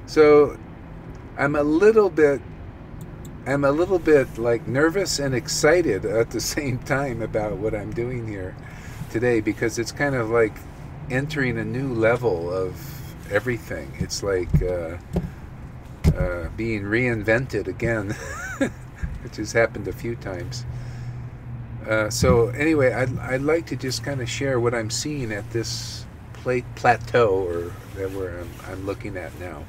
So I'm a little bit like nervous and excited at the same time about what I'm doing here today, because it's kind of like entering a new level of everything. It's like being reinvented again, which has happened a few times. So anyway, I'd like to just kind of share what I'm seeing at this plateau, or that where I'm looking at now,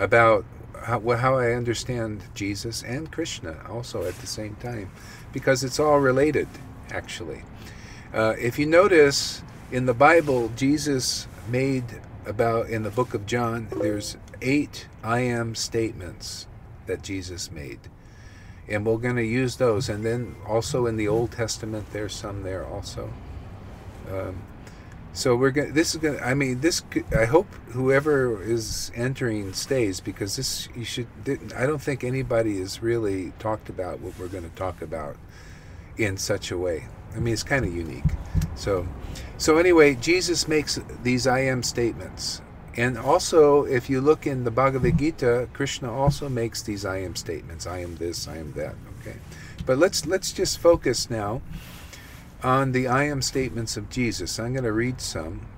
about how I understand Jesus and Krishna also at the same time, because it's all related, actually. If you notice, in the Bible, Jesus made in the book of John, there's 8 I am statements that Jesus made. And we're going to use those. And then also in the Old Testament, there's some there also. So we're going. This is going. I mean, this. I hope whoever is entering stays, because this you should. I don't think anybody has really talked about what we're going to talk about in such a way. I mean, it's kind of unique. So anyway, Jesus makes these I am statements, and also if you look in the Bhagavad Gita, Krishna also makes these I am statements. I am this. I am that. Okay, but let's just focus now on the I am statements of Jesus. I'm going to read some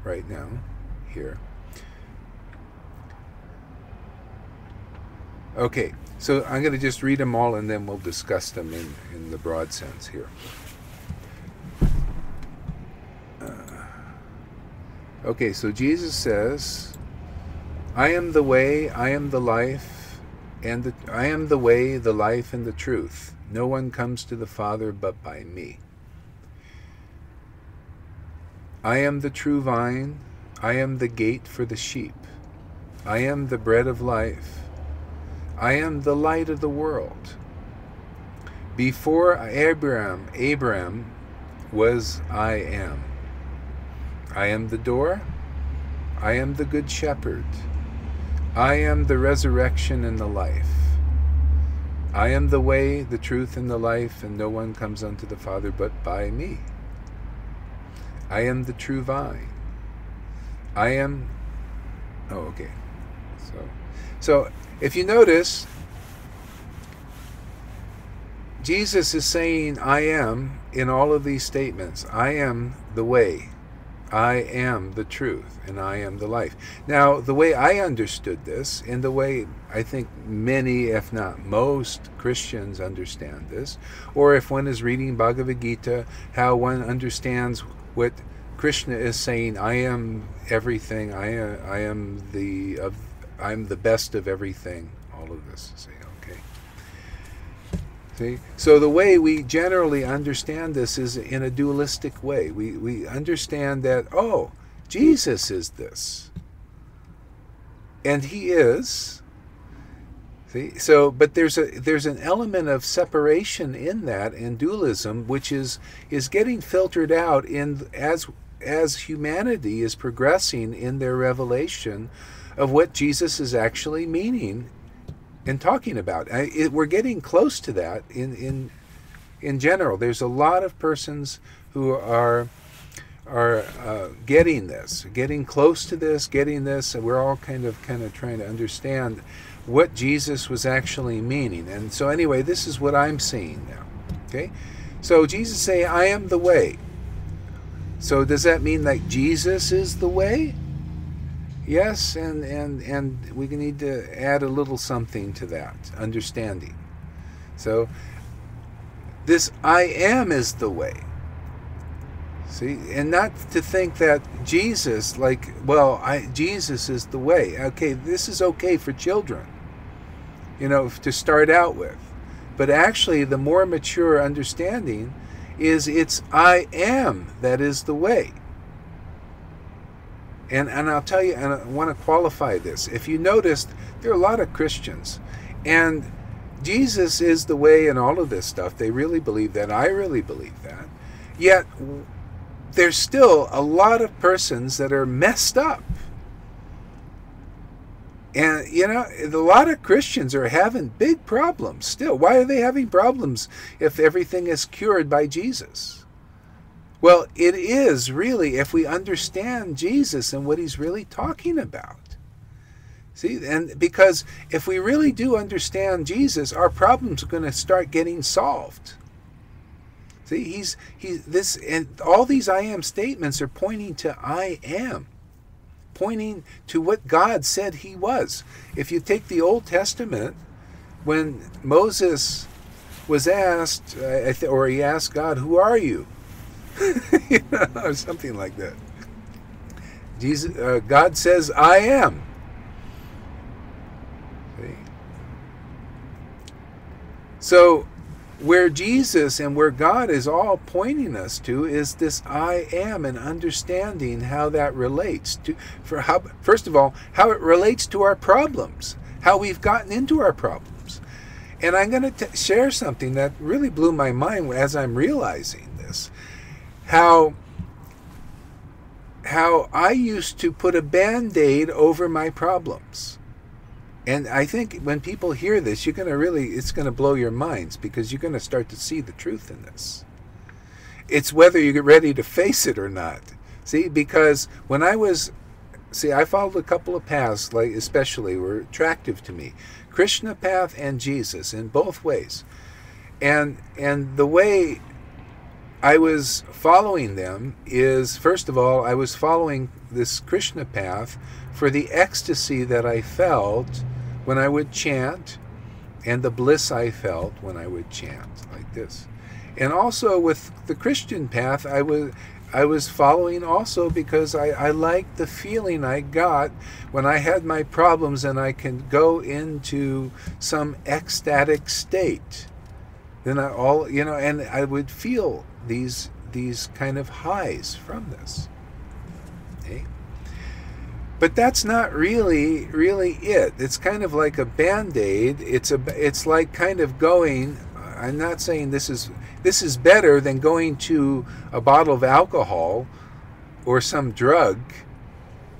right now here. Okay, so I'm going to just read them all, and then we'll discuss them in the broad sense here. Okay, so Jesus says, I am the way, I am the life, and I am the way, the life, and the truth. No one comes to the Father but by me. I am the true vine, I am the gate for the sheep. I am the bread of life. I am the light of the world. Before Abraham was I am. I am the door. I am the good shepherd. I am the resurrection and the life. I am the way, the truth, and the life, and no one comes unto the Father but by me. I am the true vine. I am... Oh, okay. So if you notice, Jesus is saying I am in all of these statements. I am the way. I am the truth, and I am the life. Now, the way I understood this, and the way I think many, if not most, Christians understand this, or if one is reading Bhagavad Gita, how one understands what Krishna is saying, I am everything, I'm the best of everything, all of this. See? So the way we generally understand this is in a dualistic way. We understand that, oh, Jesus is this. And he is. See? So, but there's an element of separation in that, and dualism, which is getting filtered out as humanity is progressing in their revelation of what Jesus is actually meaning and talking about. We're getting close to that in general. There's a lot of persons who are getting this, getting close to this, getting this, and we're all kind of trying to understand what Jesus was actually meaning. And so anyway, this is what I'm seeing now. Okay? So Jesus say, I am the way. So does that mean like Jesus is the way? Yes, and we need to add a little something to that, understanding. So this I am is the way. See, and not to think that Jesus, like, well, Jesus is the way. Okay, this is okay for children, to start out with. But actually, the more mature understanding is it's I am that is the way. And I'll tell you, and I want to qualify this. If you noticed, there are a lot of Christians, and Jesus is the way and all of this stuff. They really believe that. I really believe that. Yet, there's still a lot of persons that are messed up. And, a lot of Christians are having big problems still. Why are they having problems if everything is cured by Jesus? Well, it is really if we understand Jesus and what he's really talking about. See, and because if we really do understand Jesus, our problems are going to start getting solved. See, he's this, and all these I am statements are pointing to I am, pointing to what God said he was. If you take the Old Testament, when Moses was asked, or he asked God, "Who are you?" Or something like that. God says, "I am." See? So, where Jesus and where God is all pointing us to is this I am, and understanding how that relates to, first of all, how it relates to our problems, how we've gotten into our problems. And I'm going to share something that really blew my mind as I'm realizing this. How I used to put a Band-Aid over my problems. And I think when people hear this, it's going to blow your minds, because you're going to start to see the truth in this. It's whether you get ready to face it or not. See, because when I followed a couple of paths, like especially were attractive to me. Krishna path and Jesus, in both ways. And the way I was following them is, first of all, I was following this Krishna path for the ecstasy that I felt when I would chant, and the bliss I felt when I would chant, like this. And also with the Christian path, I was following also because I liked the feeling I got when I had my problems, and I can go into some ecstatic state. Then and I would feel these kind of highs from this. Okay? But that's not really it. It's kind of like a Band-Aid. It's like kind of going, I'm not saying this is better than going to a bottle of alcohol or some drug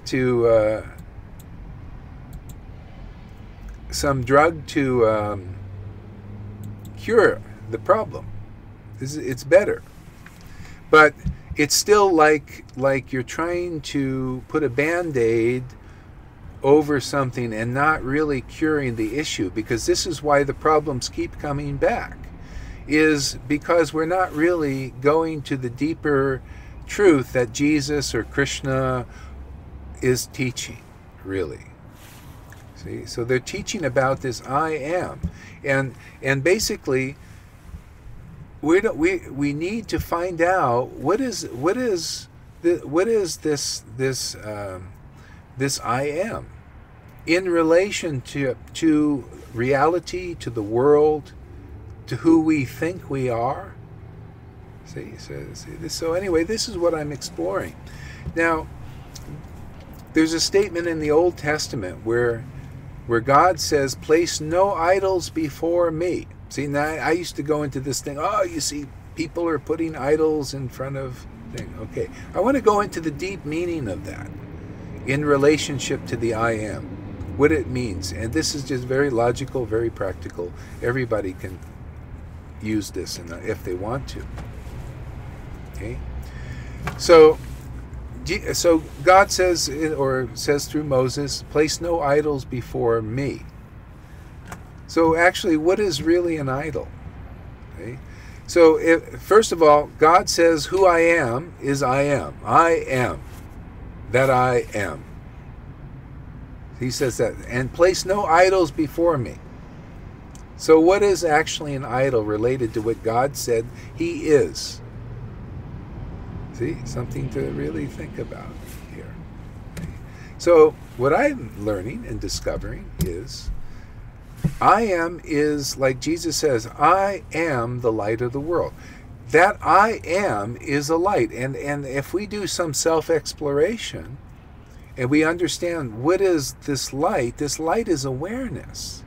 to cure the problem. It's better, but it's still like you're trying to put a Band-Aid over something and not really curing the issue, because this is why the problems keep coming back, is because we're not really going to the deeper truth that Jesus or Krishna is teaching, really. See, so they're teaching about this I am, and basically we need to find out what is this I am in relation to reality, to the world, to who we think we are. So anyway, this is what I'm exploring. Now, there's a statement in the Old Testament where God says, "Place no idols before me." See, now I used to go into this thing, you see, people are putting idols in front of things. Okay, I want to go into the deep meaning of that in relationship to the I am, what it means. And this is just very logical, very practical. Everybody can use this if they want to. Okay, so God says through Moses, "Place no idols before me." So actually, what is really an idol? Okay? So first of all, God says who I am is I am. I am that I am. He says that. And place no idols before me. So what is actually an idol related to what God said he is? See, something to really think about here. Okay. So what I'm learning and discovering is I am is, like Jesus says, I am the light of the world. That I am is a light. And if we do some self-exploration and we understand what is this light is awareness.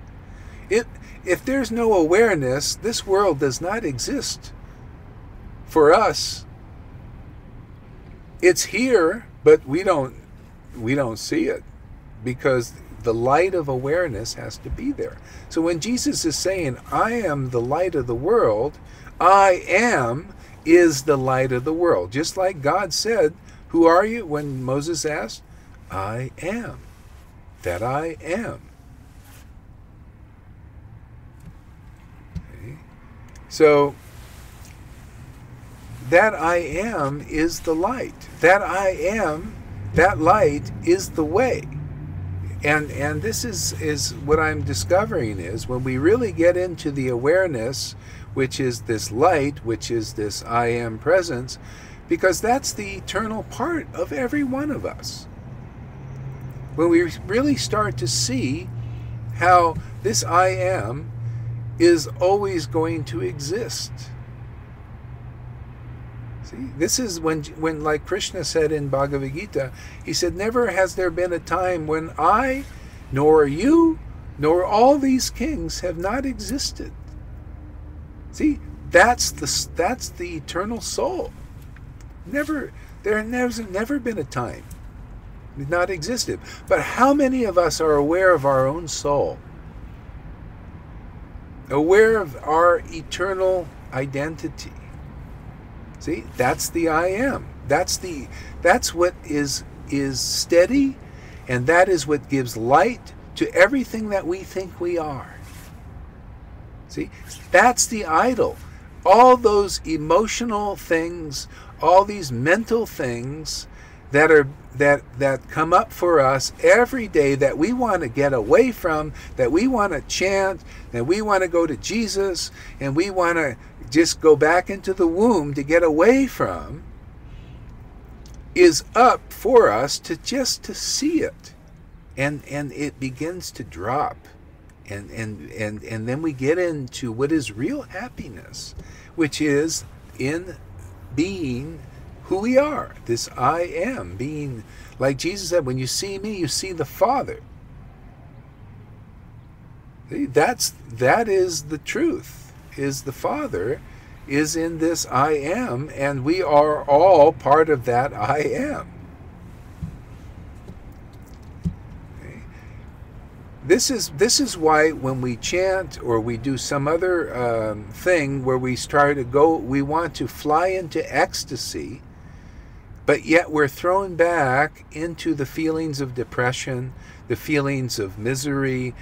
If there's no awareness, this world does not exist for us. It's here, but we don't see it, because the light of awareness has to be there. So when Jesus is saying, I am the light of the world, I am is the light of the world. Just like God said, who are you? When Moses asked, I am. that I am. Okay. So that I am is the light. That I am, that light is the way. And this is what I'm discovering is when we really get into the awareness, which is this light, which is this I am presence, because that's the eternal part of every one of us. When we really start to see how this I am is always going to exist. See, this is when like Krishna said in Bhagavad Gita, he said, never has there been a time when I, nor you, nor all these kings have not existed. See, that's the eternal soul. There has never been a time it's not existed. But how many of us are aware of our own soul? Aware of our eternal identity? See, that's the I am. That's what is steady, and that is what gives light to everything that we think we are. See, that's the idol. All those emotional things, all these mental things that come up for us every day that we want to get away from, that we want to chant, that we want to go to Jesus, and we want to just go back into the womb to get away from, is up for us to see it. And it begins to drop. And then we get into what is real happiness, which is in being who we are. This I am, being, like Jesus said, when you see me, you see the Father. See, that is the truth, is the Father is in this I am, and we are all part of that I am. This is why when we chant or we do some other thing where we we want to fly into ecstasy, but yet we're thrown back into the feelings of depression, the feelings of misery,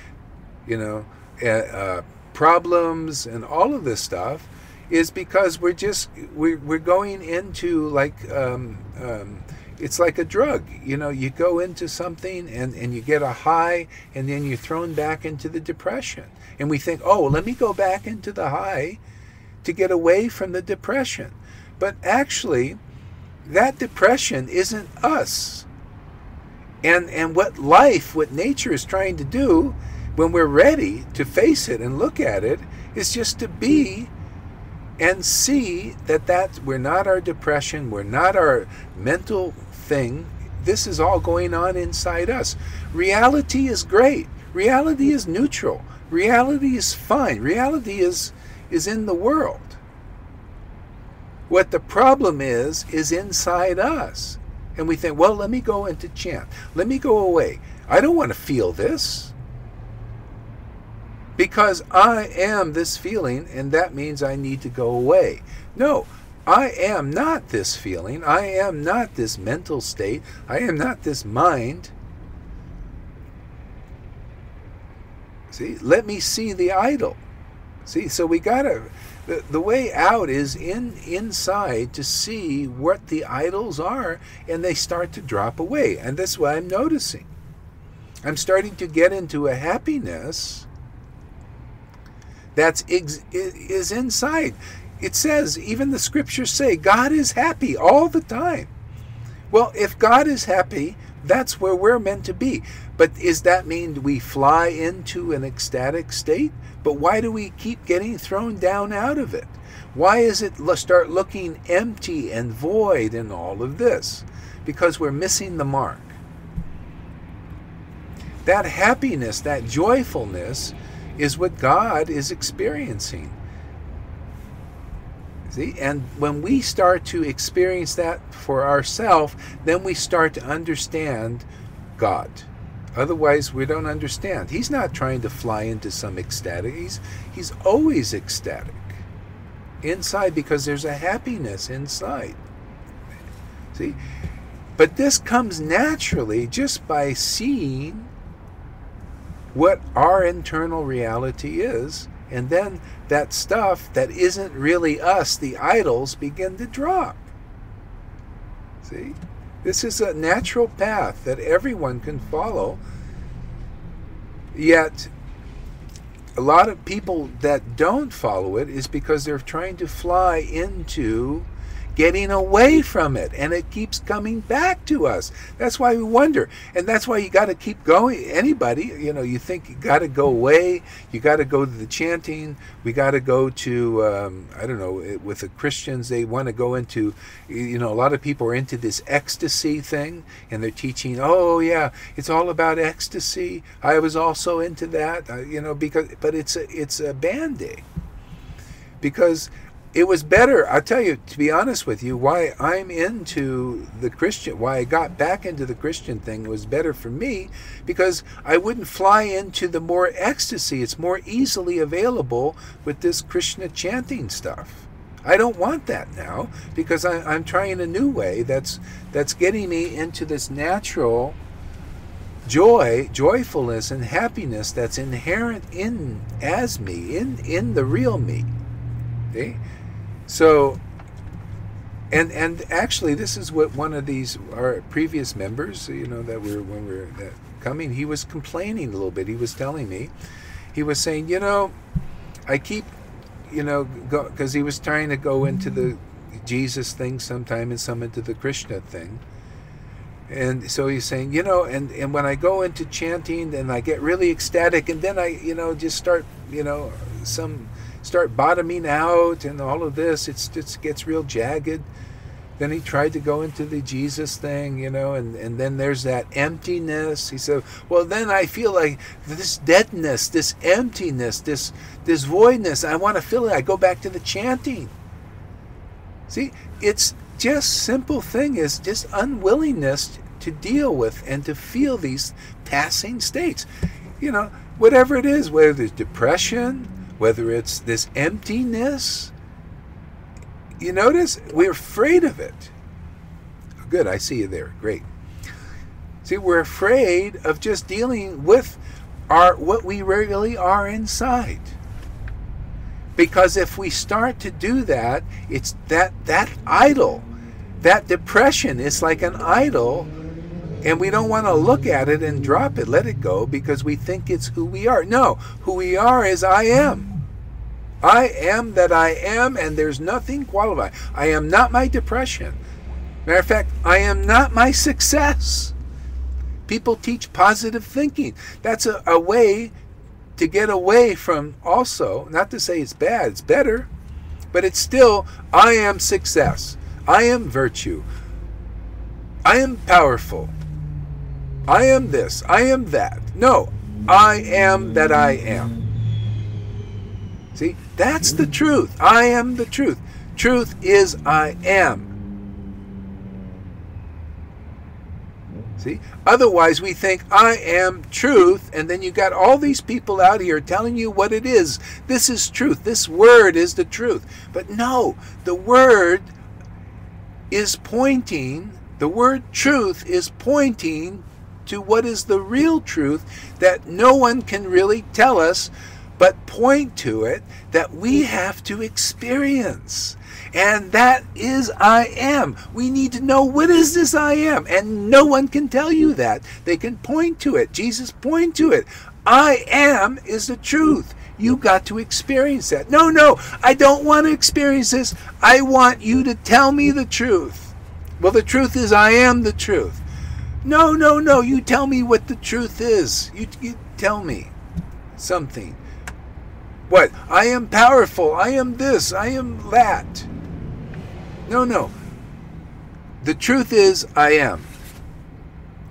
problems, and all of this stuff, is because we're going into like it's like a drug. You go into something and you get a high, and then you're thrown back into the depression. And we think, oh, let me go back into the high to get away from the depression. But actually, that depression isn't us. And what nature is trying to do when we're ready to face it and look at it is just to be and see that we're not our depression, we're not our mental thing. This is all going on inside us. Reality is great. Reality is neutral. Reality is fine. Reality is in the world. What the problem is inside us. And we think, well, let me go into chant. Let me go away. I don't want to feel this. Because I am this feeling, and that means I need to go away. No, I am not this feeling. I am not this mental state. I am not this mind. See, let me see the idol. See, so we gotta, the way out is inside to see what the idols are, and they start to drop away. And that's what I'm noticing. I'm starting to get into a happiness is inside. It says, even the scriptures say, God is happy all the time. Well, if God is happy, that's where we're meant to be. But does that mean we fly into an ecstatic state? But why do we keep getting thrown down out of it? Why is it start looking empty and void and all of this? Because we're missing the mark. That happiness, that joyfulness, is what God is experiencing. See? And when we start to experience that for ourselves, then we start to understand God. Otherwise, we don't understand. He's not trying to fly into some ecstatic. He's always ecstatic inside, because there's a happiness inside. See? But this comes naturally just by seeing what our internal reality is, and then that stuff that isn't really us, the idols, begin to drop. See? This is a natural path that everyone can follow, yet a lot of people that don't follow it is because they're trying to fly into getting away from it, and it keeps coming back to us. That's why we wonder, and that's why you got to keep going. Anybody, you think you got to go away, you got to go to the chanting, we got to go to, I don't know, with the Christians, they want to go into, a lot of people are into this ecstasy thing, and they're teaching, oh yeah, it's all about ecstasy. I was also into that, but it's a band-aid. Because it was better, I'll tell you, to be honest with you, why I'm into the Christian, why I got back into the Christian thing was better for me, because I wouldn't fly into the more ecstasy. It's more easily available with this Krishna chanting stuff. I don't want that now, because I'm trying a new way that's getting me into this natural joyfulness and happiness that's inherent in the real me. Okay? So, and actually, this is what one of our previous members, that coming, he was complaining a little bit. He was telling me, he was saying, I keep, because he was trying to go into the Jesus thing sometime and some into the Krishna thing. And so he's saying, and when I go into chanting and I get really ecstatic, and then I, just start, start bottoming out and all of this, it gets real jagged. Then he tried to go into the Jesus thing, and then there's that emptiness. He said, well, then I feel like this deadness, this emptiness, this voidness, I want to fill it. I go back to the chanting. See, it's just simple thing is just unwillingness to deal with and to feel these passing states. Whatever it is, whether it's depression, whether it's this emptiness, you notice we're afraid of it. Good, I see you there. Great. See, we're afraid of just dealing with what we really are inside. Because if we start to do that, it's that idol, that depression is like an idol, and we don't want to look at it and drop it, let it go, because we think it's who we are. No, who we are is I am. I am that I am, and there's nothing qualified. I am not my depression. Matter of fact, I am not my success. People teach positive thinking. That's a way to get away from, also, not to say it's bad, it's better, but it's still, I am success. I am virtue. I am powerful. I am this. I am that. No, I am that I am. See, that's the truth. I am the truth. Truth is I am. See? Otherwise, we think I am truth, and then you got all these people out here telling you what it is. This is truth. This word is the truth. But no, the word is pointing, the word truth is pointing to what is the real truth that no one can really tell us, but point to it, that we have to experience. And that is I am. We need to know, what is this I am? And no one can tell you that. They can point to it. Jesus point to it. I am is the truth. You got to experience that. No, I don't want to experience this. I want you to tell me the truth. Well, the truth is I am the truth. No, you tell me what the truth is. You tell me something. What? I am powerful. I am this. I am that. No. The truth is I am.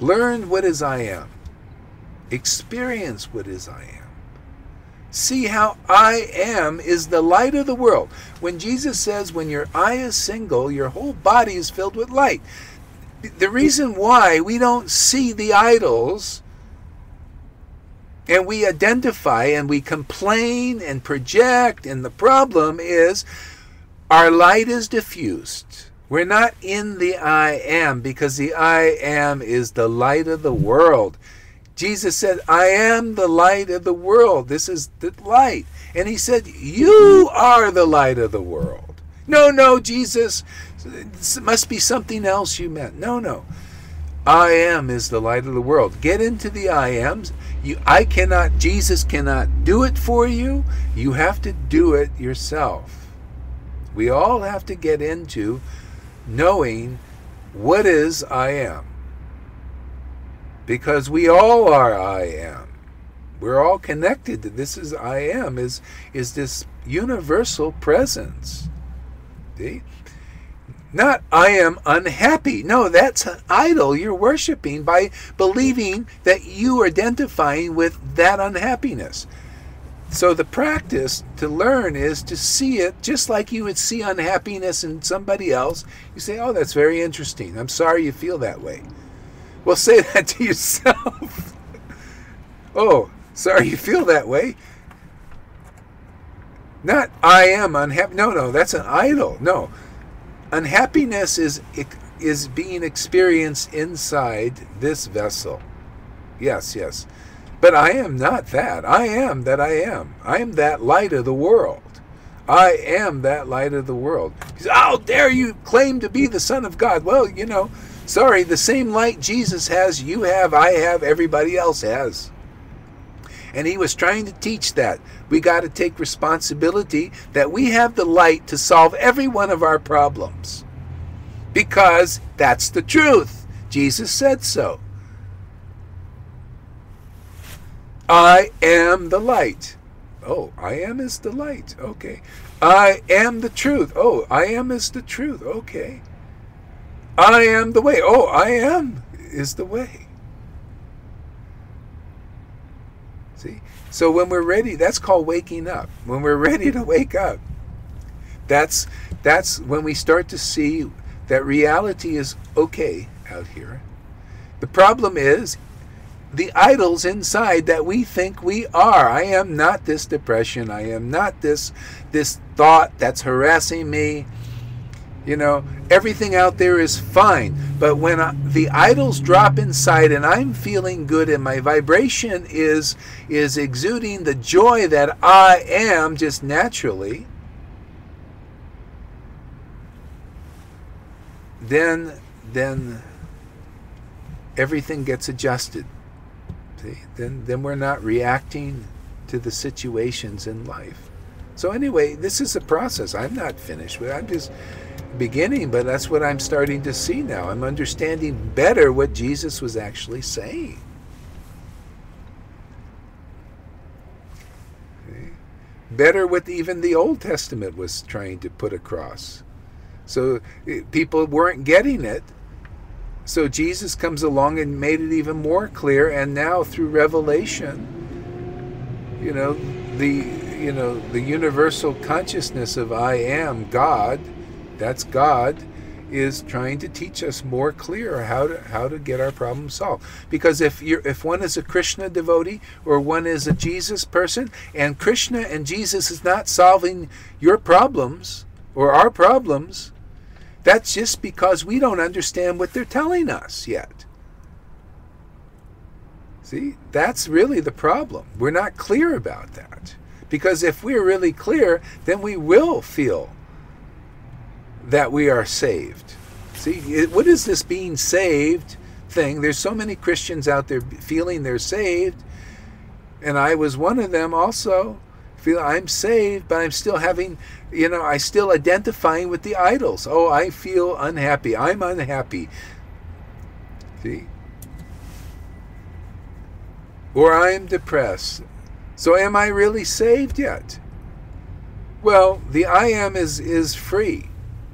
Learn what is I am. Experience what is I am. See how I am is the light of the world. When Jesus says when your eye is single, your whole body is filled with light. The reason why we don't see the idols, and we identify and we complain and project, and the problem is our light is diffused. We're not in the I am, because the I am is the light of the world. Jesus said, I am the light of the world. This is the light. And he said, you are the light of the world. No, no, Jesus, it must be something else you meant. No, no. I am is the light of the world. Get into the I ams. Jesus cannot do it for you. You have to do it yourself. We all have to get into knowing what is I am. Because we all are I am. We're all connected to this. Is I am is this universal presence. See? Not I am unhappy. No, that's an idol you're worshiping by believing that you are identifying with that unhappiness. So the practice to learn is to see it just like you would see unhappiness in somebody else. You say, oh, that's very interesting. I'm sorry you feel that way. Well, say that to yourself. Oh, sorry you feel that way. Not I am unhappy. No, no, that's an idol. No. Unhappiness is being experienced inside this vessel. Yes, yes. But I am not that. I am that I am. I am that light of the world. I am that light of the world. He says, how dare you claim to be the Son of God? Well, you know, sorry, the same light Jesus has, you have, I have, everybody else has. And he was trying to teach that. We got to take responsibility that we have the light to solve every one of our problems. Because that's the truth. Jesus said so. I am the light. Oh, I am is the light. Okay. I am the truth. Oh, I am is the truth. Okay. I am the way. Oh, I am is the way. See? So when we're ready, that's called waking up. When we're ready to wake up, that's when we start to see that reality is okay out here. The problem is the idols inside that we think we are. I am not this depression. I am not this thought that's harassing me. You know, everything out there is fine. But when the idols drop inside and I'm feeling good and my vibration is exuding the joy that I am just naturally, then everything gets adjusted. See? Then we're not reacting to the situations in life. So anyway, this is a process. I'm not finished with it. I'm just beginning, but that's what I'm starting to see now. I'm understanding better what Jesus was actually saying. Okay. Better what even the Old Testament was trying to put across. So people weren't getting it. So Jesus comes along and made it even more clear, and now through revelation, the universal consciousness of I am God, that's God, is trying to teach us more clear how to get our problem solved. Because if one is a Krishna devotee or one is a Jesus person, and Krishna and Jesus is not solving your problems or our problems, that's just because we don't understand what they're telling us yet. See, that's really the problem. We're not clear about that. Because if we're really clear, then we will feel that we are saved. See, what is this being saved thing? There's so many Christians out there feeling they're saved, and I was one of them also. Feel I'm saved, but I'm still having, I still identifying with the idols. Oh, I feel unhappy. I'm unhappy. See? Or I'm depressed. So am I really saved yet? Well, the I am is free.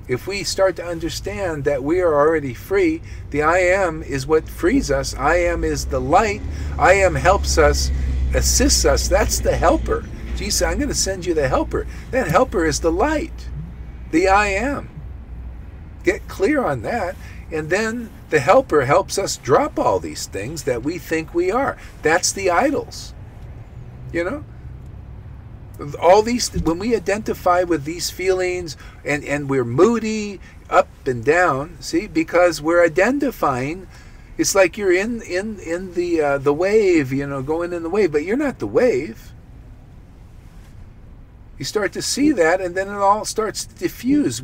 If we start to understand that we are already free, the I am is what frees us. I am is the light. I am helps us, assists us. That's the helper. Jesus said, I'm going to send you the helper. That helper is the light, the I am. Get clear on that. And then the helper helps us drop all these things that we think we are. That's the idols. All these, when we identify with these feelings and we're moody, up and down, see, because we're identifying It's like you're in the wave, going in the wave, but you're not the wave. You start to see that, and then it all starts to diffuse.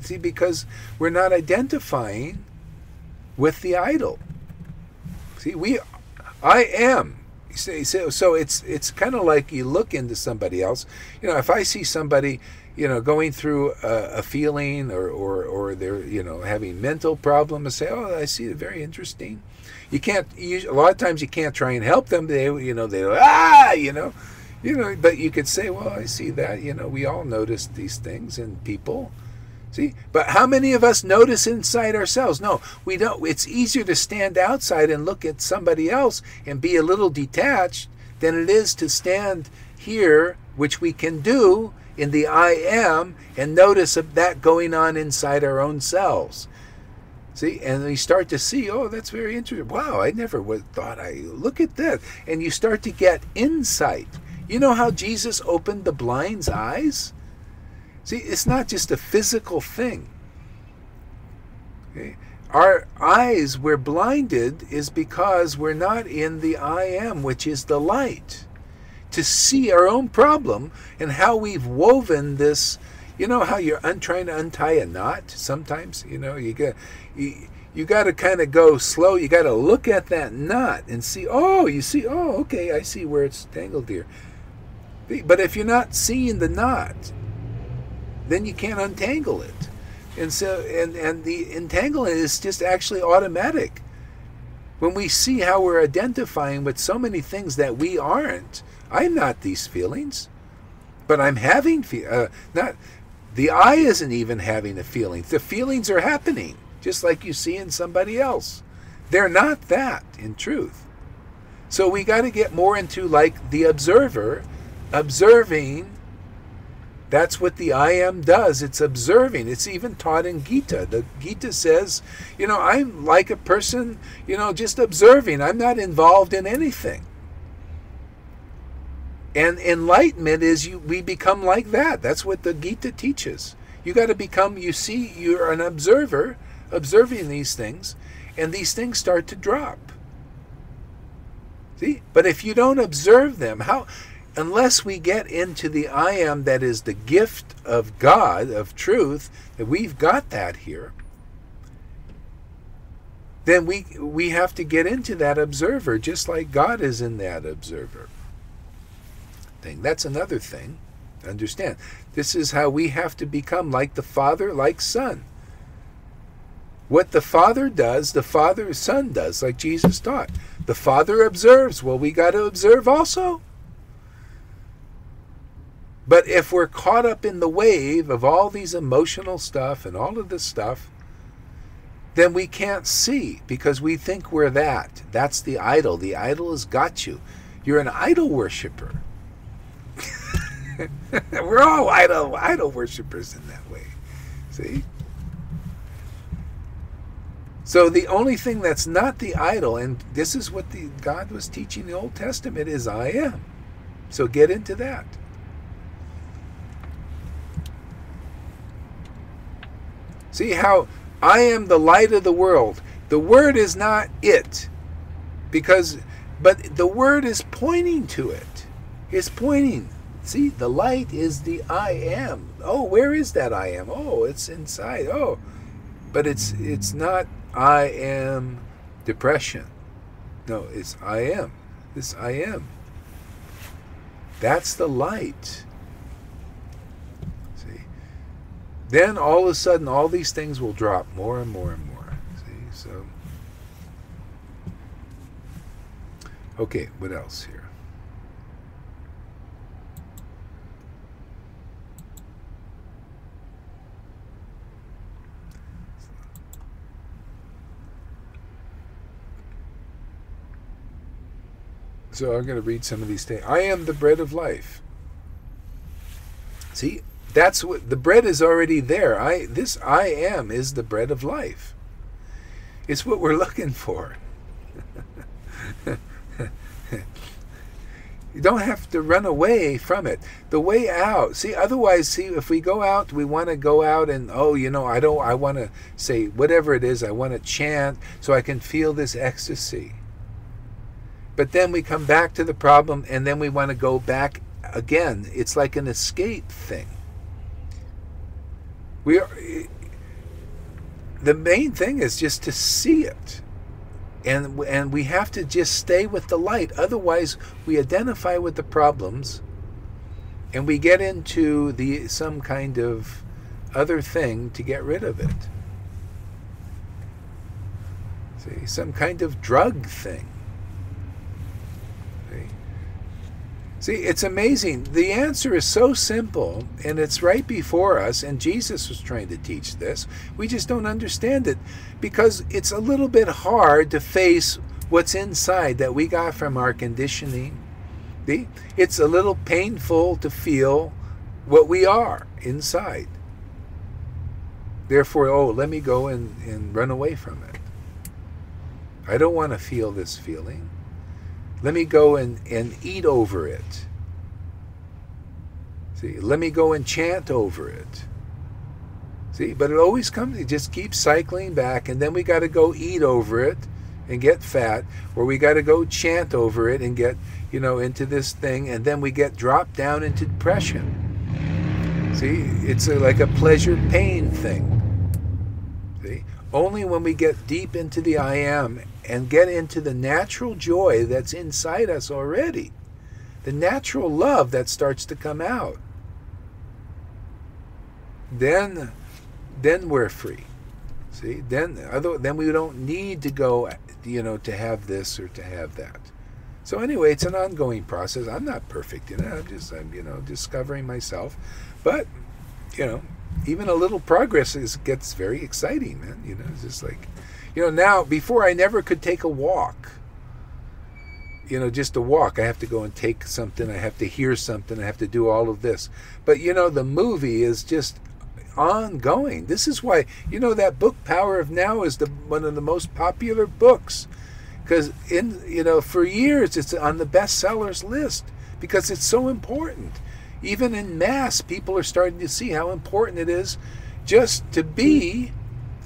See, because we're not identifying with the idol. See, I am. So it's kind of like you look into somebody else. If I see somebody, going through a feeling or they're, having mental problems, I say, oh, I see it, very interesting. A lot of times you can't try and help them. They but you could say, well, I see that, we all notice these things in people. See, but how many of us notice inside ourselves? No, we don't. It's easier to stand outside and look at somebody else and be a little detached than it is to stand here, which we can do in the I am, and notice that going on inside our own selves. See, and we start to see, oh, that's very interesting. Wow, I never thought look at that. And you start to get insight. You know how Jesus opened the blind's eyes? See, it's not just a physical thing. Okay? Our eyes, we're blinded, is because we're not in the I am, which is the light. To see our own problem and how we've woven this. You know how you're trying to untie a knot sometimes? You got to kind of go slow. You got to look at that knot and see, okay, I see where it's tangled here. But if you're not seeing the knot, then you can't untangle it. And so and the entanglement is just actually automatic. When we see how we're identifying with so many things that we aren't. I'm not these feelings, but I'm having not the I isn't even having a feeling. The feelings are happening, just like you see in somebody else. They're not that in truth. So we got to get more into like the observer, observing. That's what the I am does. It's observing. It's even taught in Gita. The Gita says, I'm like a person, just observing. I'm not involved in anything. And enlightenment is we become like that. That's what the Gita teaches. You got to become, you're an observer, observing these things, and these things start to drop. See? But if you don't observe them, unless we get into the I am that is the gift of God, of truth, that we've got that here, then we have to get into that observer, just like God is in that observer thing. That's another thing. Understand. This is how we have to become like the Father, like Son. What the Father does, the Son does, like Jesus taught. The Father observes. Well, we got to observe also. But if we're caught up in the wave of all these emotional stuff and all of this stuff, then we can't see because we think we're that. That's the idol. The idol has got you. You're an idol worshiper. We're all idol worshippers in that way. See? So the only thing that's not the idol, and this is what God was teaching in the Old Testament, is I am. So get into that. See how I am the light of the world. The word is not it, but the word is pointing to it. It's pointing. See, the light is the I am. Oh, where is that I am? Oh, it's inside. Oh, but it's not I am depression. No, it's I am. This I am. That's the light. See? Then all of a sudden, all these things will drop more and more and more. See? So, okay, what else here? So I'm going to read some of these things. I am the bread of life. See, that's what the bread is already there. This I am is the bread of life. It's what we're looking for. You don't have to run away from it. The way out, see, otherwise, see, if we go out, we want to go out and, oh, you know, I want to say whatever it is, I want to chant so I can feel this ecstasy. But then we come back to the problem and then we want to go back again. It's like an escape thing. The main thing is just to see it. And we have to just stay with the light. Otherwise, we identify with the problems and we get into some kind of other thing to get rid of it. See, some kind of drug thing. See, it's amazing. The answer is so simple, and it's right before us, and Jesus was trying to teach this. We just don't understand it because it's a little bit hard to face what's inside that we got from our conditioning. See? It's a little painful to feel what we are inside. Therefore, oh, let me go and run away from it. I don't want to feel this feeling. Let me go and eat over it. See, let me go and chant over it. See, but it always comes, it just keeps cycling back, and then we got to go eat over it and get fat, or we got to go chant over it and get, you know, into this thing, and then we get dropped down into depression. See, it's like a pleasure-pain thing. See, only when we get deep into the I am and get into the natural joy that's inside us already, the natural love that starts to come out, then we're free. See, then we don't need to go, you know, to have this or to have that. So anyway, it's an ongoing process. I'm not perfect in it. I'm you know, discovering myself, but you know, even a little progress gets very exciting, man. You know, it's just like, you know, now, before I never could take a walk. You know, just a walk. I have to go and take something. I have to hear something. I have to do all of this. But, you know, the movie is just ongoing. This is why, you know, that book, Power of Now, is one of the most popular books. Because, you know, for years it's on the bestsellers list. Because it's so important. Even in mass, people are starting to see how important it is just to be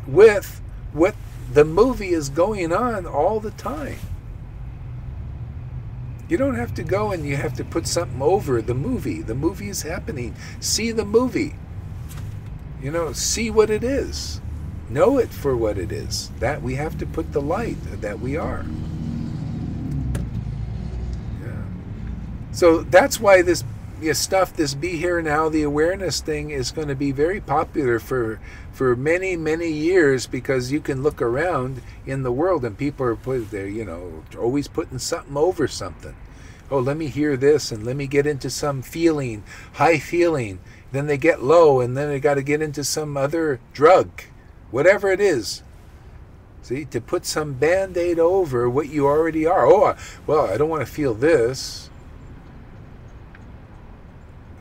with what the movie is going on all the time. You don't have to go and you have to put something over the movie. The movie is happening. See the movie. You know, see what it is. Know it for what it is. That we have to put the light that we are. Yeah. So that's why this stuff, this Be Here Now, the awareness thing is going to be very popular for many, many years, because you can look around in the world and people are you know, always putting something over something. Oh, let me hear this and let me get into some feeling, high feeling. Then they get low and then they got to get into some other drug, whatever it is. See, to put some Band-Aid over what you already are. Oh, well, I don't want to feel this.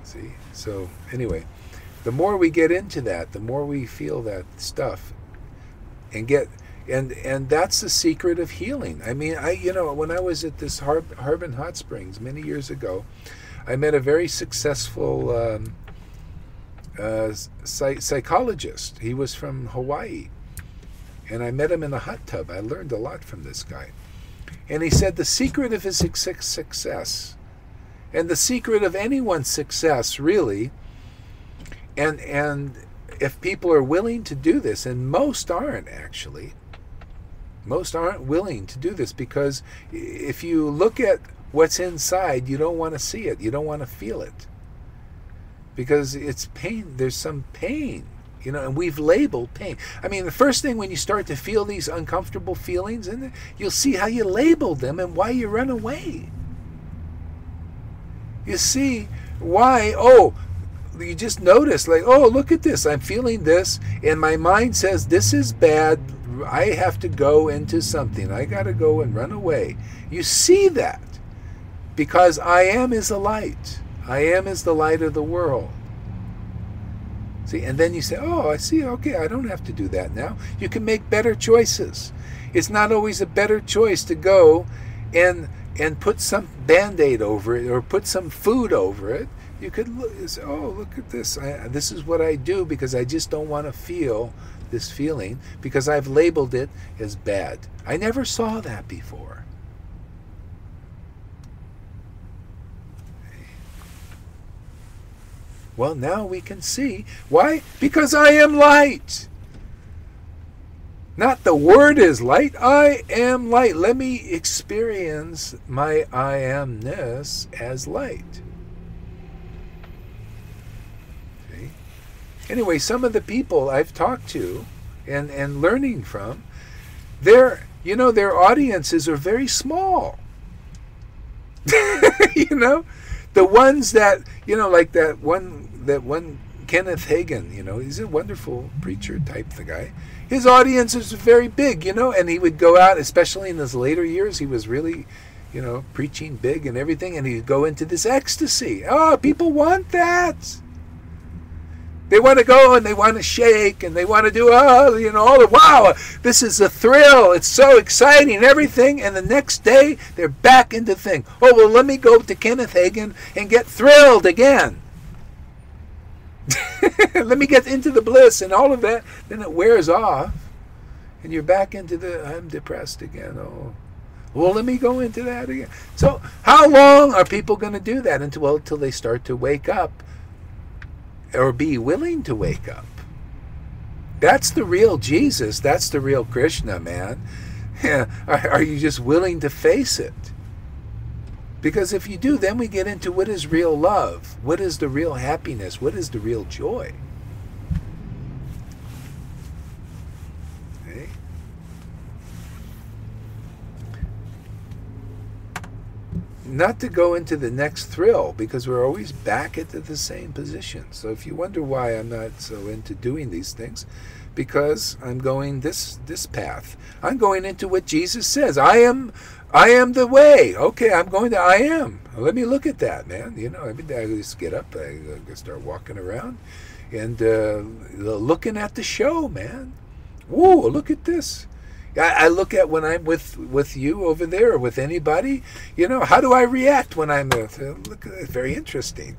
See, so anyway, the more we get into that, the more we feel that stuff and get, and that's the secret of healing. I mean, you know, when I was at this Harbin Hot Springs many years ago, I met a very successful psychologist. He was from Hawaii. And I met him in a hot tub. I learned a lot from this guy. And he said the secret of his success, and the secret of anyone's success, really, and if people are willing to do this, and most aren't actually, most aren't willing to do this, because if you look at what's inside, you don't want to see it. You don't want to feel it. Because it's pain. There's some pain. You know, and we've labeled pain. I mean, the first thing when you start to feel these uncomfortable feelings, and you'll see how you label them and why you run away. You see why, oh, you just notice, like, oh, look at this. I'm feeling this, and my mind says this is bad. I have to go into something. I got to go and run away. You see that because I am is the light. I am is the light of the world. See, and then you say, oh, I see, okay, I don't have to do that now. You can make better choices. It's not always a better choice to go and and put some Band-Aid over it or put some food over it, you could look, say, oh, look at this. This is what I do because I just don't want to feel this feeling because I've labeled it as bad. I never saw that before. Well, now we can see. Why? Because I am light. Not the word is light. I am light. Let me experience my I amness as light. See? Anyway, some of the people I've talked to and learning from, their audiences are very small. The ones that, like that one Kenneth Hagin, he's a wonderful preacher type, the guy. His audience is very big, and he would go out, especially in his later years, he was really, preaching big and everything, and he'd go into this ecstasy. Oh, people want that. They want to go and they want to shake and they want to do, all the, wow, this is a thrill. It's so exciting and everything. And the next day, they're back into the thing. Oh, well, let me go to Kenneth Hagin and get thrilled again. Let me get into the bliss and all of that. Then it wears off and you're back into the, I'm depressed again. Oh, well, let me go into that again. So how long are people going to do that until they start to wake up? Or be willing to wake up. That's the real Jesus. That's the real Krishna, man. Are you just willing to face it? Because if you do, then we get into what is real love. What is the real happiness? What is the real joy? Okay. Not to go into the next thrill, because we're always back into the same position. So if you wonder why I'm not so into doing these things, because I'm going this path. I'm going into what Jesus says. I am the way. Okay, I'm going to I am. Let me look at that, man. Every day I just get up, I start walking around and looking at the show, man. Whoa, look at this. I look at when I'm with you over there or with anybody, how do I react when I'm look, it's very interesting.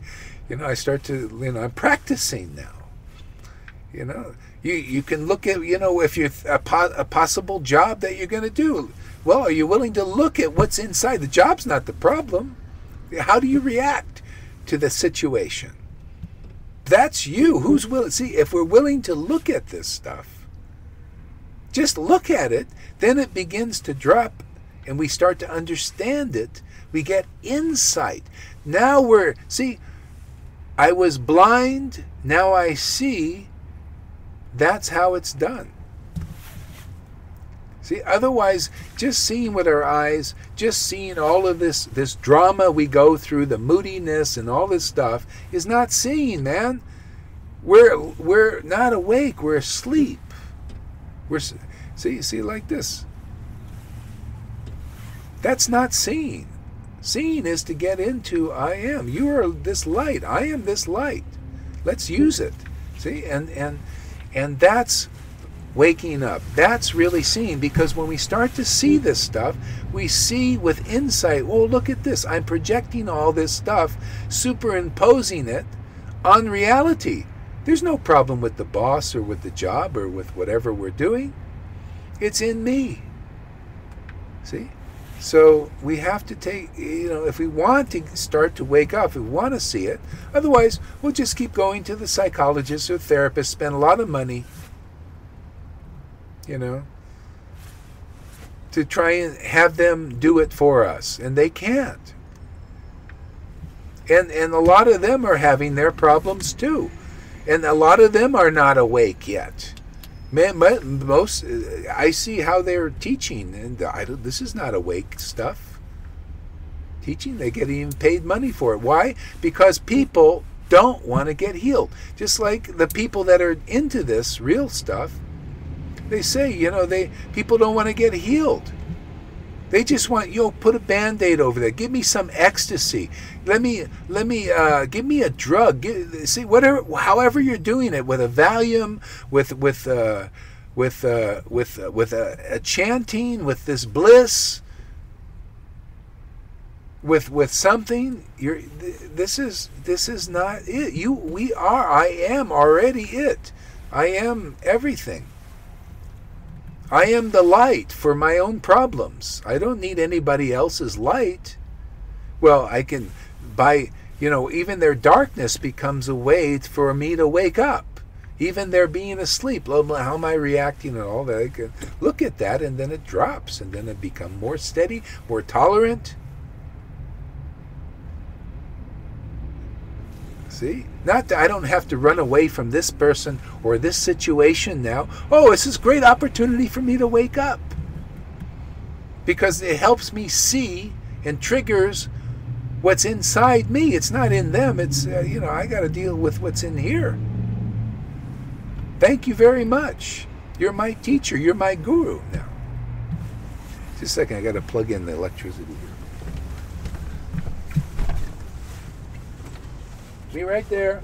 I start to, I'm practicing now. You can look at, if you're a possible job that you're going to do. Well, are you willing to look at what's inside? The job's not the problem. How do you react to the situation? That's you. Who's willing? See, if we're willing to look at this stuff, just look at it, then it begins to drop and we start to understand it. We get insight. Now I was blind, now I see. That's how it's done. See, otherwise, just seeing with our eyes, just seeing all of this drama we go through, the moodiness and all this stuff, is not seeing, man. We're not awake, we're asleep. See, like this. That's not seeing. Seeing is to get into I am. You are this light. I am this light. Let's use it. See, and that's waking up. That's really seeing, because when we start to see this stuff, we see with insight, oh, look at this. I'm projecting all this stuff, superimposing it on reality. There's no problem with the boss or with the job or with whatever we're doing. It's in me. See? So we have to take, if we want to start to wake up, if we want to see it, otherwise we'll just keep going to the psychologist or therapist, spend a lot of money, to try and have them do it for us. And they can't. And a lot of them are having their problems too. And a lot of them are not awake yet. Most, I see how they're teaching, and this is not awake stuff. Teaching, they get even paid money for it. Why? Because people don't want to get healed. Just like the people that are into this real stuff, they say, people don't want to get healed. They just want, put a Band-Aid over there. Give me some ecstasy. Give me a drug. See, however you're doing it, with a Valium, with a chanting, with this bliss. with something, this is not it. I am already it. I am everything. I am the light for my own problems. I don't need anybody else's light. Well, I can, even their darkness becomes a way for me to wake up. Even their being asleep, how am I reacting and all that? I can look at that, and then it drops, and then it becomes more steady, more tolerant. See? Not that I don't have to run away from this person or this situation now. Oh, it's this great opportunity for me to wake up. Because it helps me see and triggers what's inside me. It's not in them. It's, I got to deal with what's in here. Thank you very much. You're my teacher. You're my guru now. Just a second. I got to plug in the electricity here. Be right there.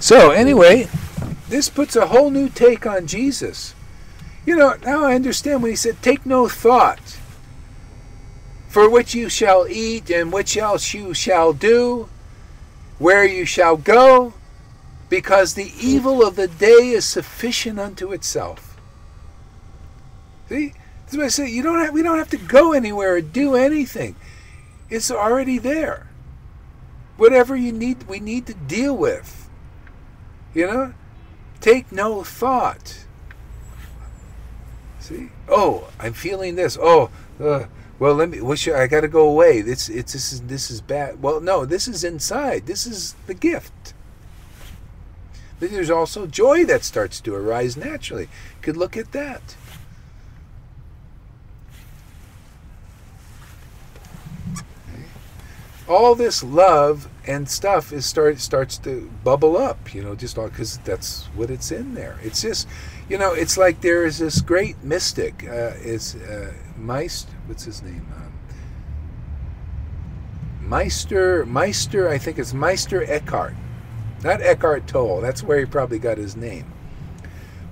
So anyway, this puts a whole new take on Jesus. Now I understand when he said, take no thought for which you shall eat and which else you shall do, where you shall go, because the evil of the day is sufficient unto itself. See? That's what I say. We don't have to go anywhere or do anything. It's already there. Whatever we need to deal with. Take no thought. See? Oh, I'm feeling this. Oh, well, I got to go away. This is bad. Well, no, this is inside. This is the gift. Then there's also joy that starts to arise naturally. You could look at that. All this love and stuff starts to bubble up, just all because that's what it's in there. It's just, it's like there is this great mystic. What's his name? Meister. I think it's Meister Eckhart, not Eckhart Tolle. That's where he probably got his name.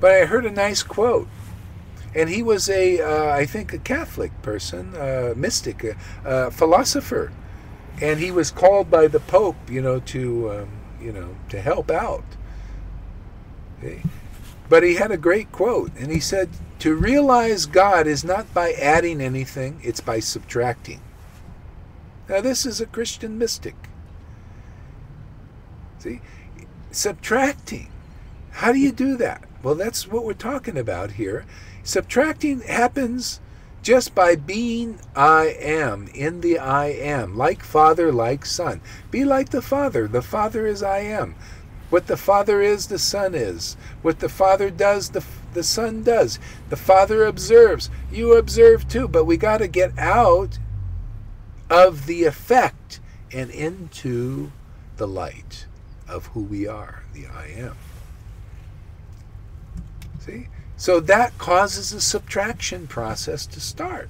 But I heard a nice quote, and he was I think a Catholic person, mystic, philosopher. And he was called by the Pope, to help out. Okay? But he had a great quote, and he said, to realize God is not by adding anything, it's by subtracting. Now this is a Christian mystic. See? Subtracting. How do you do that? Well, that's what we're talking about here. Subtracting happens just by being I am, in the I am, like Father, like Son. Be like the Father. The Father is I am. What the Father is, the Son is. What the Father does, the Son does. The Father observes. You observe too. But we got to get out of the effect and into the light of who we are, the I am. See? So that causes a subtraction process to start.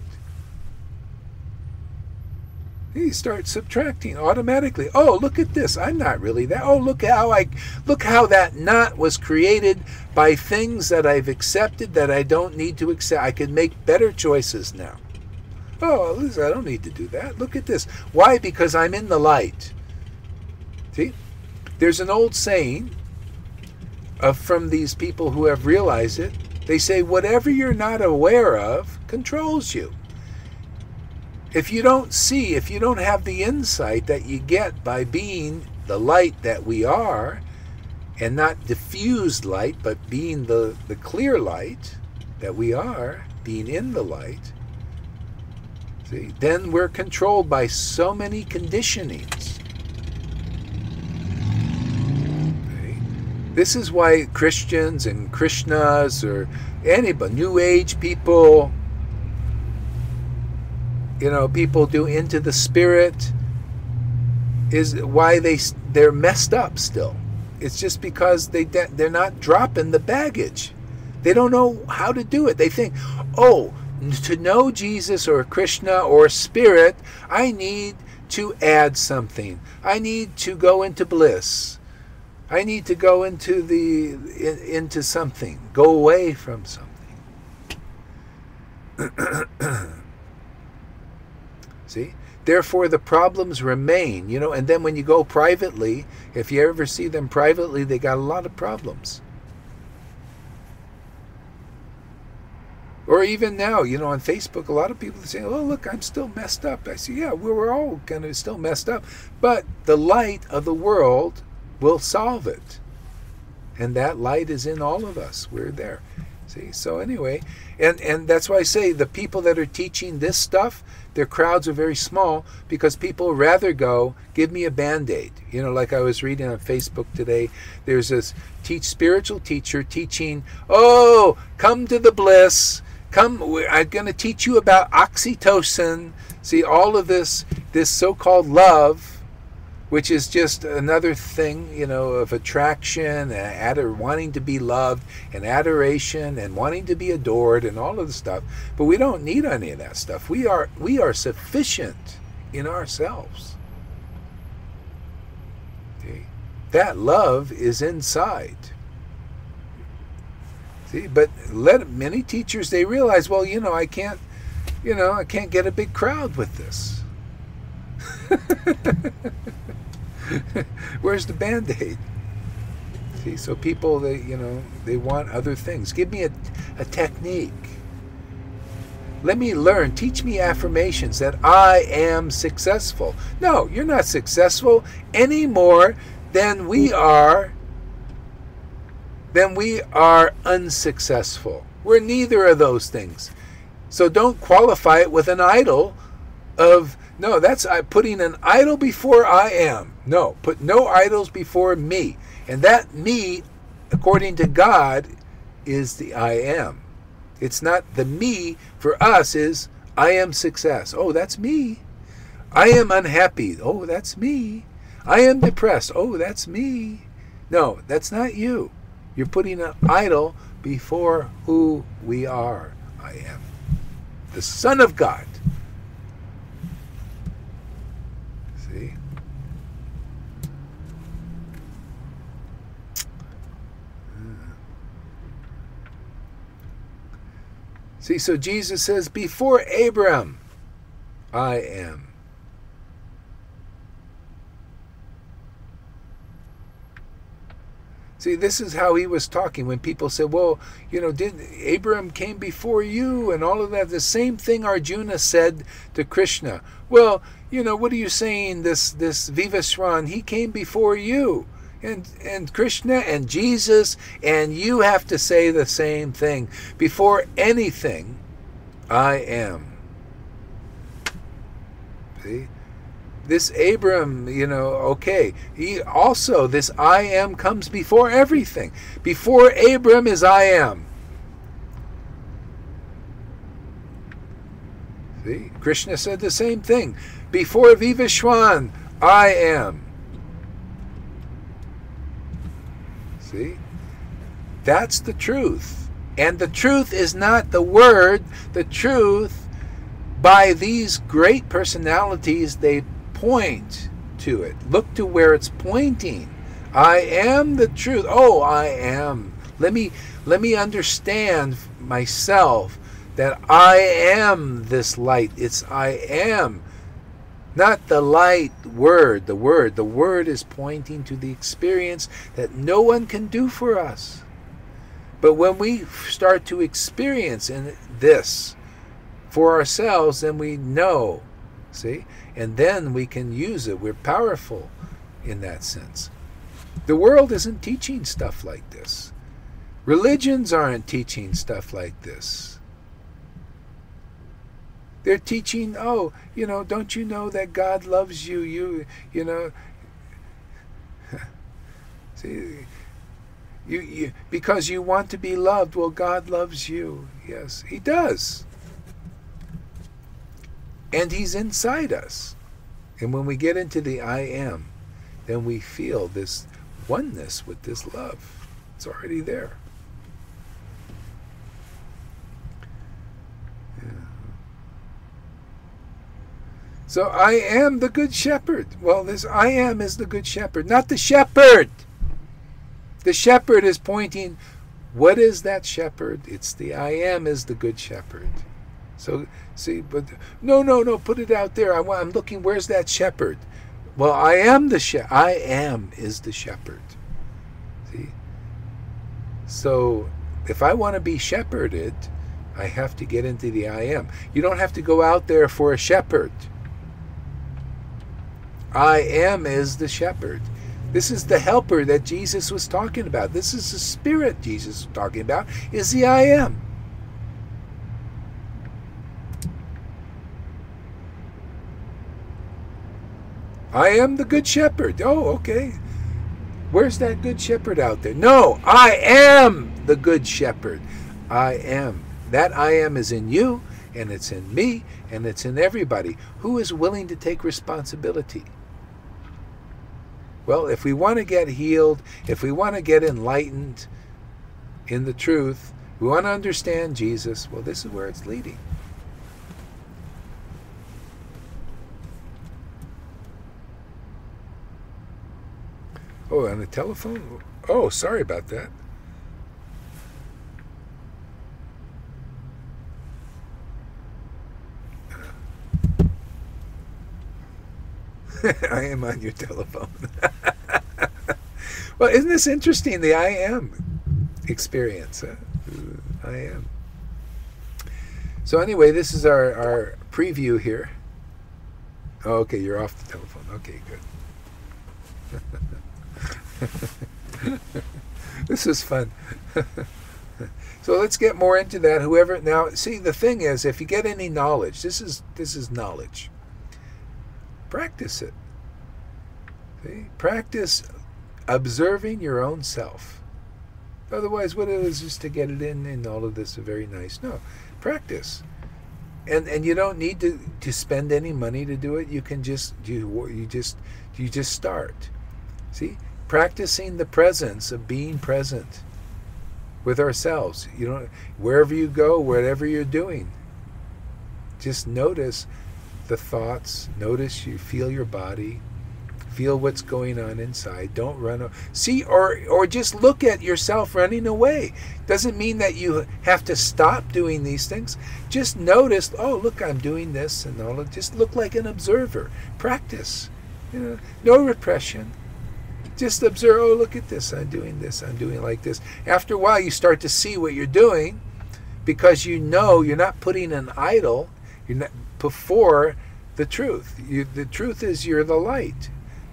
You start subtracting automatically. Oh, look at this. I'm not really that. Oh, look how that not was created by things that I've accepted that I don't need to accept. I can make better choices now. Oh, listen, I don't need to do that. Look at this. Why? Because I'm in the light. See? There's an old saying from these people who have realized it. They say, whatever you're not aware of controls you. If you don't see, if you don't have the insight that you get by being the light that we are, and not diffused light, but being the clear light that we are, being in the light, see, then we're controlled by so many conditionings. This is why Christians and Krishnas or anybody, New Age people, people do Into the Spirit. is why they're messed up still. It's just because they're not dropping the baggage. They don't know how to do it. They think, oh, to know Jesus or Krishna or Spirit, I need to add something. I need to go into bliss. I need to go into something. Go away from something. See? Therefore, the problems remain, you know, and then when you go privately, if you ever see them privately, they got a lot of problems. Or even now, you know, on Facebook, a lot of people say, oh, look, I'm still messed up. I say, yeah, we're all kind of still messed up. But the light of the world will solve it. And that light is in all of us. We're there. See, so anyway, and that's why I say the people that are teaching this stuff, their crowds are very small because people rather go, give me a Band-Aid. You know, like I was reading on Facebook today, there's this spiritual teacher teaching, oh, come to the bliss, come, I'm going to teach you about oxytocin. See, all of this so-called love, which is just another thing, you know, of attraction and wanting to be loved and adoration and wanting to be adored and all of the stuff. But we don't need any of that stuff. We are sufficient in ourselves. Okay? That love is inside. See, but many teachers, they realize, well, you know, I can't get a big crowd with this. Where's the Band-Aid? See, so people, they want other things. Give me a technique. Let me learn. Teach me affirmations that I am successful. No, you're not successful any more than we are unsuccessful. We're neither of those things. So don't qualify it with an idol of, no, that's putting an idol before I am. No, put no idols before me. And that me, according to God, is the I am. It's not the me. For us is I am success. Oh, that's me. I am unhappy. Oh, that's me. I am depressed. Oh, that's me. No, that's not you. You're putting an idol before who we are. I am the Son of God. See? See, so Jesus says, before Abraham, I am. See, this is how he was talking when people said, well, you know, Abraham came before you and all of that. The same thing Arjuna said to Krishna. Well, you know, what are you saying, this Vivaswan, he came before you. And Krishna and Jesus, and you have to say the same thing. Before anything, I am. See? This Abram, you know, okay. He also, this I am comes before everything. Before Abram is I am. See? Krishna said the same thing. Before Vivaswan, I am. See? That's the truth. And the truth is not the word. The truth, by these great personalities, they point to it. Look to where it's pointing. I am the truth. Oh, I am. Let me understand myself that I am this light. It's I am. Not the light word, the word. The word is pointing to the experience that no one can do for us. But when we start to experience in this for ourselves, then we know, see? And then we can use it. We're powerful in that sense. The world isn't teaching stuff like this. Religions aren't teaching stuff like this. They're teaching, oh, you know, don't you know that God loves you? You know, see, you because you want to be loved. Well, God loves you. Yes, He does. And He's inside us. And when we get into the I am, then we feel this oneness with this love. It's already there. Yeah. So I am the good shepherd. Well, this I am is the good shepherd, not the shepherd. The shepherd is pointing, what is that shepherd? It's the I am is the good shepherd. So, see, but no, put it out there. I'm looking, where's that shepherd? Well, I am the I am is the shepherd. See? So, if I want to be shepherded, I have to get into the I am. You don't have to go out there for a shepherd. I am is the shepherd. This is the helper that Jesus was talking about. This is the spirit Jesus was talking about, is the I am. I am the good shepherd. Oh, okay. Where's that good shepherd out there? No, I am the good shepherd. I am. That I am is in you, and it's in me, and it's in everybody. Who is willing to take responsibility? Well, if we want to get healed, if we want to get enlightened in the truth, we want to understand Jesus, well, this is where it's leading. Oh, on the telephone? Oh, sorry about that. I am on your telephone. Well, isn't this interesting? The I am experience. I am. So anyway, this is our preview here. Oh, okay, you're off the telephone. Okay, good. This is fun. So let's get more into that. Whoever now, see, the thing is, if you get any knowledge, this is knowledge. Practice it. See? Practice observing your own self. Otherwise, what it is just to get it in, and all of this is very nice. No, practice. And you don't need to spend any money to do it. You can just you just start. See? Practicing the presence of being present with ourselves. You know, wherever you go, whatever you're doing, just notice the thoughts. Notice you feel your body. Feel what's going on inside. Don't run. See, or just look at yourself running away. Doesn't mean that you have to stop doing these things. Just notice, oh, look, I'm doing this and all. Just look like an observer. Practice. You know, no repression. Just observe, oh, look at this, I'm doing like this. After a while, you start to see what you're doing, because you know you're not putting an idol before the truth. The truth is you're the light.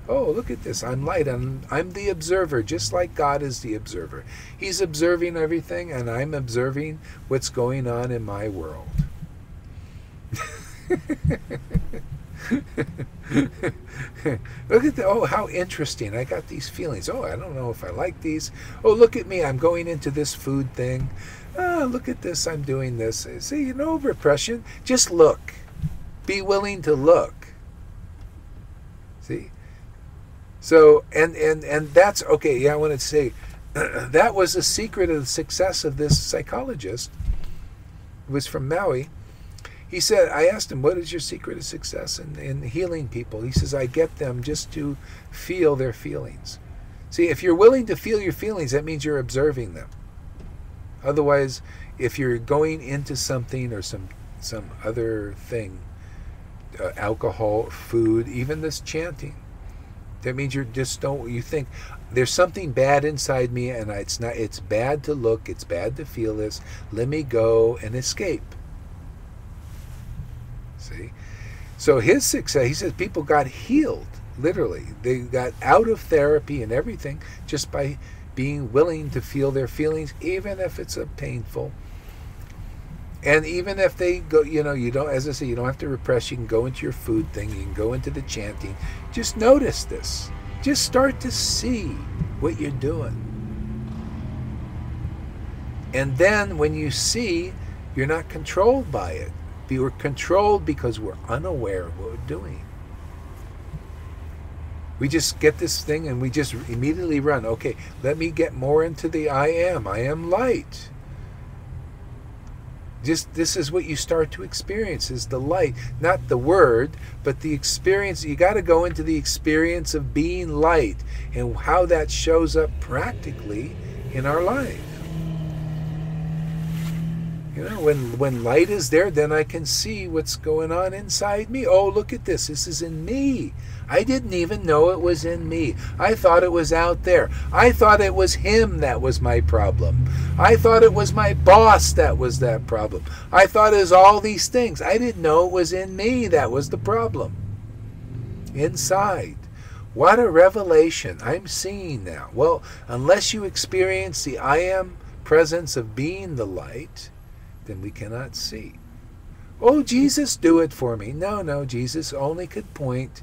Oh, look at this, I'm light, I'm the observer, just like God is the observer. He's observing everything, and I'm observing what's going on in my world. Look at oh, how interesting. I got these feelings. Oh, I don't know if I like these. Oh, look at me, I'm going into this food thing. Oh, look at this, I'm doing this. See, no repression. Just look. Be willing to look. See? So, and that's, okay, yeah, I want to say, that was the secret of the success of this psychologist. It was from Maui. He said, I asked him, what is your secret of success in healing people? He says, I get them just to feel their feelings. See, if you're willing to feel your feelings, that means you're observing them. Otherwise, if you're going into something or some other thing, alcohol, food, even this chanting, that means you think there's something bad inside me, and it's bad to look, it's bad to feel this, let me go and escape. See? So his success, he says, people got healed, literally. They got out of therapy and everything just by being willing to feel their feelings, even if it's painful. And even if they go, you don't, as I say, you don't have to repress. You can go into your food thing. You can go into the chanting. Just notice this. Just start to see what you're doing. And then when you see, you're not controlled by it. We're controlled because we're unaware of what we're doing. We just get this thing and we just immediately run. Okay, let me get more into the I am. I am light. Just this is what you start to experience, is the light, not the word, but the experience. You got to go into the experience of being light and how that shows up practically in our life. You know, when light is there, then I can see what's going on inside me. Oh, look at this. This is in me. I didn't even know it was in me. I thought it was out there. I thought it was him that was my problem. I thought it was my boss that was that problem. I thought it was all these things. I didn't know it was in me that was the problem. Inside. What a revelation I'm seeing now. Well, unless you experience the I am presence of being the light, then we cannot see. Oh, Jesus, do it for me. No, Jesus only could point.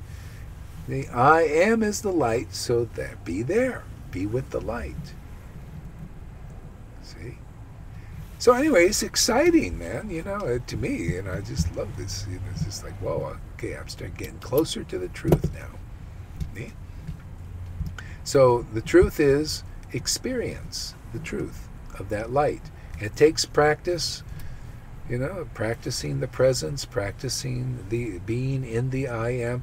The I am is the light, so that be there. Be with the light. See? So anyway, it's exciting, man. You know, to me, you know, I just love this. You know, it's just like, whoa, okay, I'm starting getting closer to the truth now. See? So the truth is experience the truth of that light. It takes practice. You know, practicing the presence, practicing the being in the I am.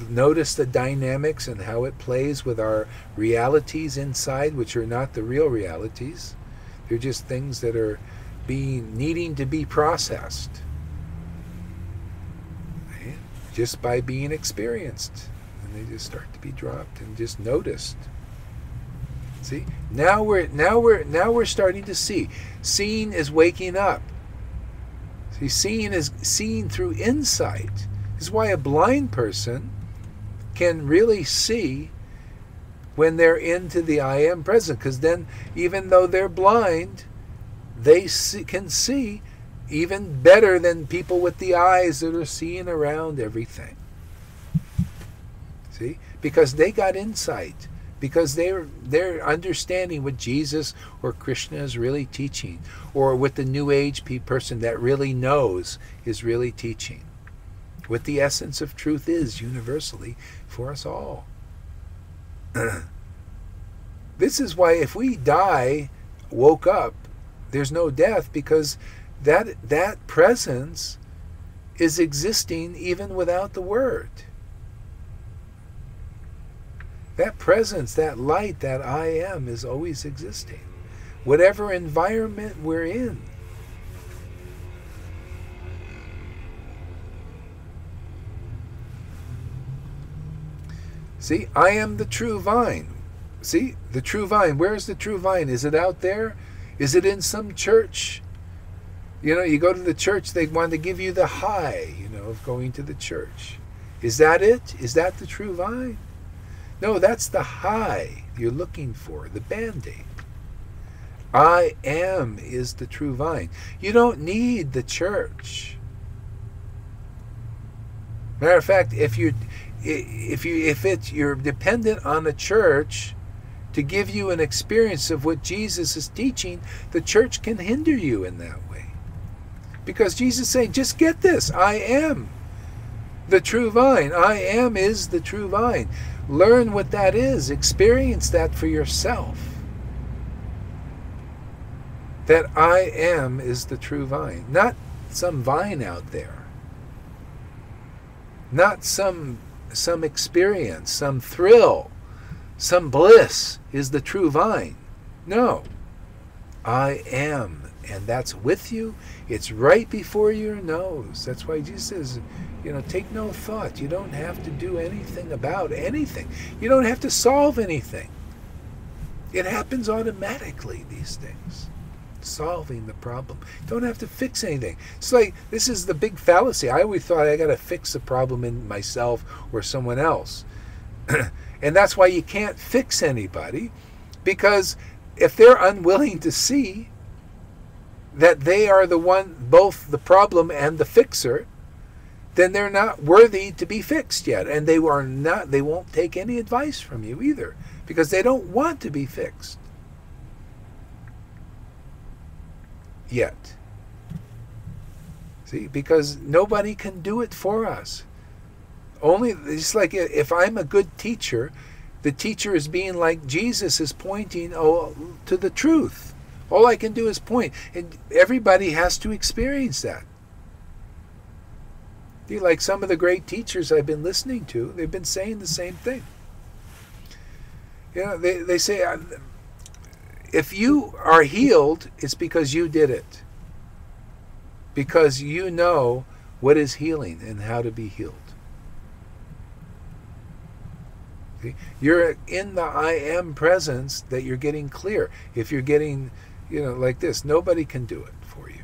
Notice the dynamics and how it plays with our realities inside, which are not the real realities. They're just things that are needing to be processed. Right? Just by being experienced. And they just start to be dropped and just noticed. See? Now we're starting to see. Seeing is waking up. See, seeing is seeing through insight. This is why a blind person can really see when they're into the I am present, because then even though they're blind, they can see even better than people with the eyes that are seeing around everything. See? Because they got insight. Because they're understanding what Jesus or Krishna is really teaching, or what the New Age person that really knows is really teaching. What the essence of truth is universally for us all. This is why if we die, woke up, there's no death, because that presence is existing even without the word. That presence, that light, that I am is always existing. Whatever environment we're in. See, I am the true vine. See, the true vine. Where's the true vine? Is it out there? Is it in some church? You know, you go to the church, they want to give you the high, you know, of going to the church. Is that it? Is that the true vine? No, that's the high you're looking for, the Band-Aid. I am is the true vine. You don't need the church. Matter of fact, if you're dependent on a church to give you an experience of what Jesus is teaching, the church can hinder you in that way. Because Jesus is saying, just get this, I am the true vine. I am is the true vine. Learn what that is. Experience that for yourself. That I am is the true vine. Not some vine out there. Not some experience, some thrill, some bliss is the true vine. No. I am. And that's with you. It's right before your nose. That's why Jesus says, you know, take no thought. You don't have to do anything about anything. You don't have to solve anything. It happens automatically, these things. Solving the problem. Don't have to fix anything. It's like, this is the big fallacy. I always thought I got to fix the problem in myself or someone else. And that's why you can't fix anybody, because if they're unwilling to see that they are the one, both the problem and the fixer, then they're not worthy to be fixed yet. And they won't take any advice from you either, because they don't want to be fixed yet. See, because nobody can do it for us. Only, it's like if I'm a good teacher, the teacher is being like Jesus is pointing to the truth. All I can do is point. And everybody has to experience that. Like some of the great teachers I've been listening to, they've been saying the same thing. They say, if you are healed, it's because you did it. Because you know what is healing and how to be healed. See? You're in the I am presence that you're getting clear. If you're getting, like this, nobody can do it for you.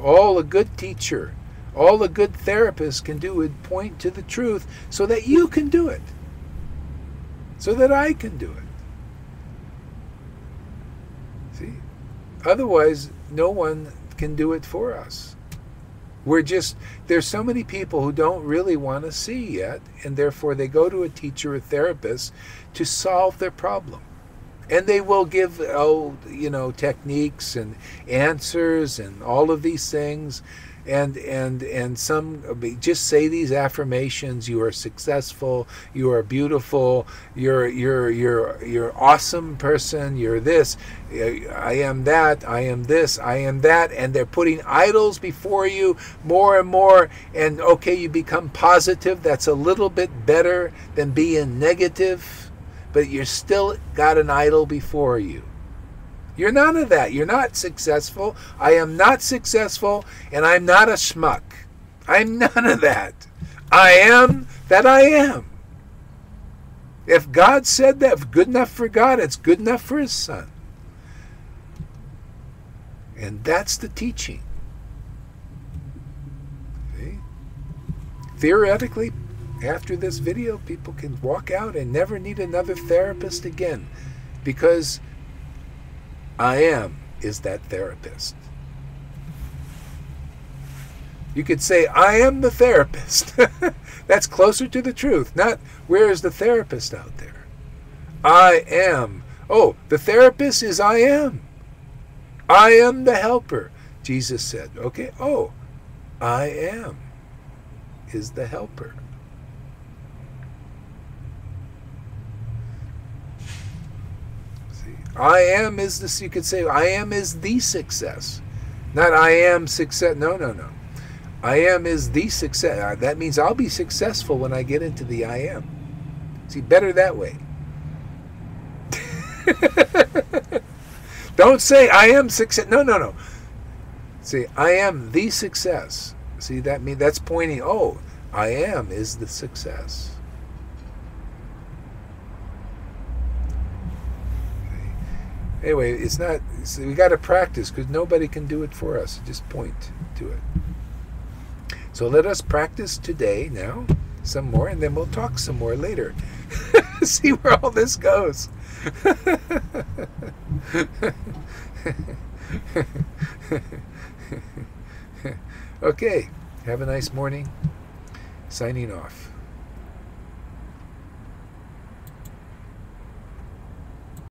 All a good teacher, all a good therapist can do is point to the truth so that you can do it. So that I can do it. See? Otherwise, no one can do it for us. There's so many people who don't really want to see yet, and therefore they go to a teacher or therapist to solve their problem. And they will give, techniques and answers and all of these things. And some just say these affirmations: you are successful, you are beautiful, you're awesome person, you're this, I am that, I am this, I am that, and they're putting idols before you more and more, and okay, you become positive. That's a little bit better than being negative, but you're still got an idol before you. You're none of that. You're not successful. I am not successful, and I'm not a schmuck. I'm none of that. I am that I am. If God said that, if good enough for God, it's good enough for His Son. And that's the teaching. See? Theoretically, after this video, people can walk out and never need another therapist again, because I am is that therapist. You could say, I am the therapist. That's closer to the truth. Not, where is the therapist out there? I am. Oh, the therapist is I am. I am the helper. Jesus said, okay, I am is the helper. I am is this, you could say, I am is the success. Not I am success. No. I am is the success. That means I'll be successful when I get into the I am. See, better that way. Don't say I am success. No. See, I am the success. See, that's pointing, I am is the success. Anyway, it's not. We got to practice, because nobody can do it for us. Just point to it. So let us practice today now some more, and then we'll talk some more later. See where all this goes. Okay. Have a nice morning. Signing off.